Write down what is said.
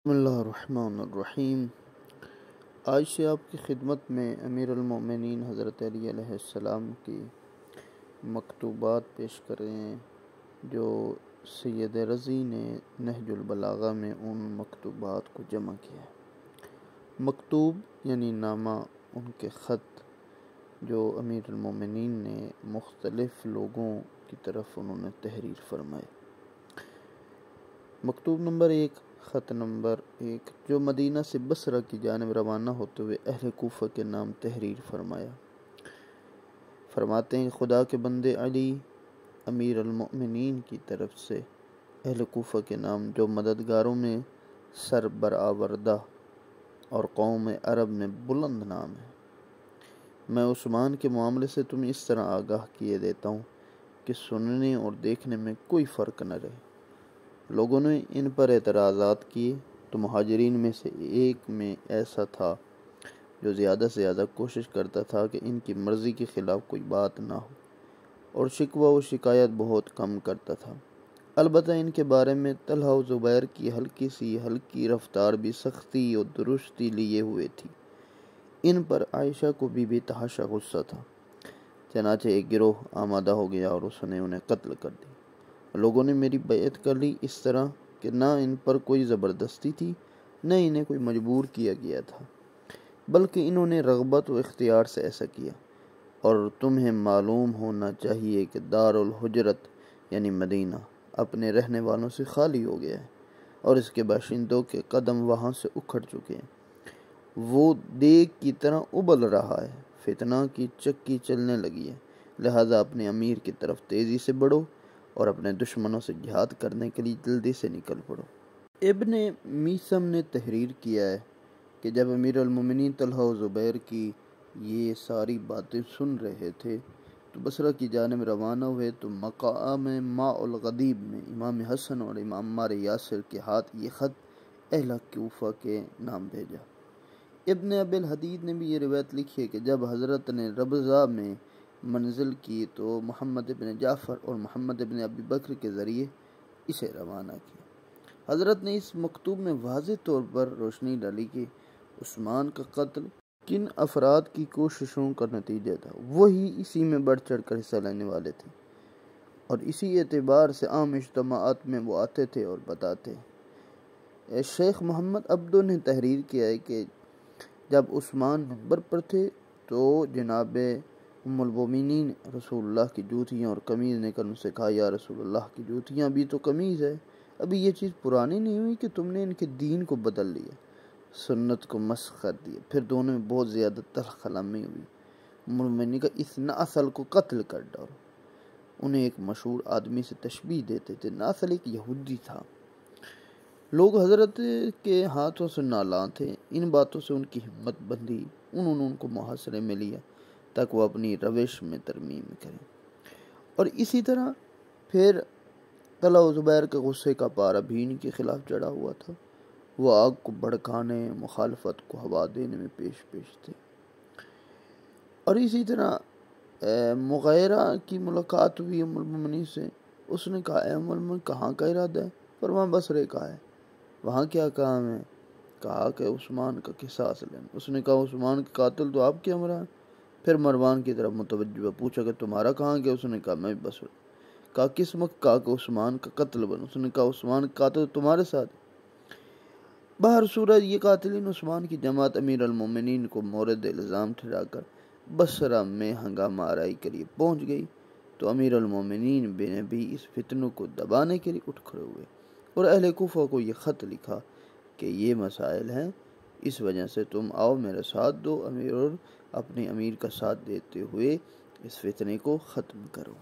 بسم اللہ الرحمن الرحیم۔ آج سے آپ کی خدمت میں امیر المومنین حضرت علی علیہ السلام کی مکتوبات پیش کر رہے ہیں جو سید رضی نے نہج البلاغہ میں ان مکتوبات کو جمع کیا ہے۔ مکتوب یعنی نامہ، ان کے خط جو امیر المومنین نے مختلف لوگوں کی طرف انہوں نے تحریر فرمائے۔ مکتوب نمبر 1، خط نمبر 1 جو مدینہ سے بصرہ کی جانب روانہ ہوتے ہوئے اہل کوفہ کے نام تحریر فرمایا۔ فرماتے ہیں خدا کے بندے علی امیر المؤمنین کی طرف سے اہل کوفہ کے نام جو مددگاروں میں سر برآوردہ اور قوم عرب میں بلند نام ہے۔ میں عثمان کے معاملے سے تمہیں اس طرح آگاہ کیے دیتا ہوں کہ سننے اور دیکھنے میں کوئی فرق نہ رہے۔ لوگوں نے ان پر اعتراضات کیے تو مہاجرین میں سے ایک میں ایسا تھا جو زیادہ سے زیادہ کوشش کرتا تھا کہ ان کی مرضی کے خلاف کوئی بات نہ ہو، اور شکوہ و شکایت بہت کم کرتا تھا۔ البتہ ان کے بارے میں طلحہ و زبیر کی ہلکی رفتار بھی سختی اور درستی لیے ہوئے تھی۔ ان پر عائشہ کو بھی تحاشا غصہ تھا، چنانچہ ایک گروہ آمادہ ہو گیا اور اس نے انہیں قتل کر دیا۔ لوگوں نے میری بیعت کر لی اس طرح کہ نہ ان پر کوئی زبردستی تھی، نہ انہیں کوئی مجبور کیا گیا تھا، بلکہ انہوں نے رغبت و اختیار سے ایسا کیا۔ اور تمہیں معلوم ہونا چاہیے کہ دار الحجرت یعنی مدینہ اپنے رہنے والوں سے خالی ہو گیا ہے، اور اس کے باشندوں کے قدم وہاں سے اکھڑ چکے ہیں۔ وہ دیگ کی طرح ابل رہا ہے، فتنہ کی چکی چلنے لگی ہے، لہذا اپنے امیر کی طرف تیزی سے بڑھو اور اپنے دشمنوں سے جہاد کرنے کے لیے جلدی سے نکل پڑو۔ ابن میثم نے تحریر کیا ہے کہ جب امیر المومنین طلحہ و زبیر کی یہ ساری باتیں سن رہے تھے تو بصرہ کی جانب روانہ ہوئے تو مقام ماء الغدیب میں امام حسن اور امام عمار یاسر کے ہاتھ یہ خط اہل کوفہ کے نام بھیجا۔ ابن ابی الحدید نے بھی یہ روایت لکھی ہے کہ جب حضرت نے ربضہ میں منزل کی تو محمد ابن جعفر اور محمد ابن ابی بکر کے ذریعے اسے روانہ کیا۔ حضرت نے اس مکتوب میں واضح طور پر روشنی ڈالی کہ عثمان کا قتل کن افراد کی کوششوں کا نتیجہ تھا، وہی اسی میں بڑھ چڑھ کر حصہ لینے والے تھے، اور اسی اعتبار سے عام اجتماعات میں وہ آتے تھے اور بتاتے۔ شیخ محمد عبدو نے تحریر کیا ہے کہ جب عثمان منبر پر تھے تو جناب ام المومنین رسول اللہ کی جوتیاں اور قمیض نے کر ان سے کہا، یا رسول اللہ کی جوتیاں بھی تو قمیض ہے، ابھی یہ چیز پرانی نہیں ہوئی کہ تم نے ان کے دین کو بدل لیا، سنت کو مسخ کر دیا۔ پھر دونوں میں بہت زیادہ تلخ کلامی ہوئی۔ ام المومنین نے کہا اس ناصل کو قتل کر ڈالو۔ انہیں ایک مشہور آدمی سے تشبیہ دیتے تھے، ناصل ایک یہودی تھا۔ لوگ حضرت کے ہاتھوں سے نالاں تھے۔ ان باتوں سے ان کی ہمت بندھی، انہوں نے ان کو محاصرے میں لیا تاکہ وہ اپنی روش میں ترمیم کریں، اور اسی طرح پھر طلحہ و زبیر کے غصے کا پارا بھی ان کے خلاف چڑھا ہوا تھا۔ وہ آگ کو بھڑکانے، مخالفت کو ہوا دینے میں پیش تھے۔ اور اسی طرح مغیرہ کی ملاقات ہوئی ام المومنین سے۔ اس نے کہا، اے ام المومنین کہاں کا ارادہ ہے؟ فرمایا بصرے کا ہے۔ وہاں کیا کام ہے؟ کہا کہ عثمان کا قصاص لینا۔ اس نے کہا عثمان کے قاتل تو آپ کے ہمراہ ہیں۔ پھر مروان کی طرف متوجہ پوچھا کہ تمہارا کہاں گیا؟ اس نے کہا میں بصرہ۔ کہا کس وقت؟ کہا کہ عثمان کا قتل بنا۔ اس نے کہا عثمان کا قاتل تمہارے ساتھ؟ بہر صورت یہ قاتلین عثمان کی جماعت امیر المومنین کو مورد الزام ٹھہرا کر بصرہ میں ہنگامہ آرائی کے لیے پہنچ گئی تو امیر المومنین نے بھی اس فتنوں کو دبانے کے لیے اٹھ کھڑے ہوئے اور اہل کوفہ کو یہ خط لکھا کہ یہ مسائل ہیں، اس وجہ سے تم آؤ میرے ساتھ دو، امیر اور اپنے امیر کا ساتھ دیتے ہوئے اس فتنے کو ختم کرو۔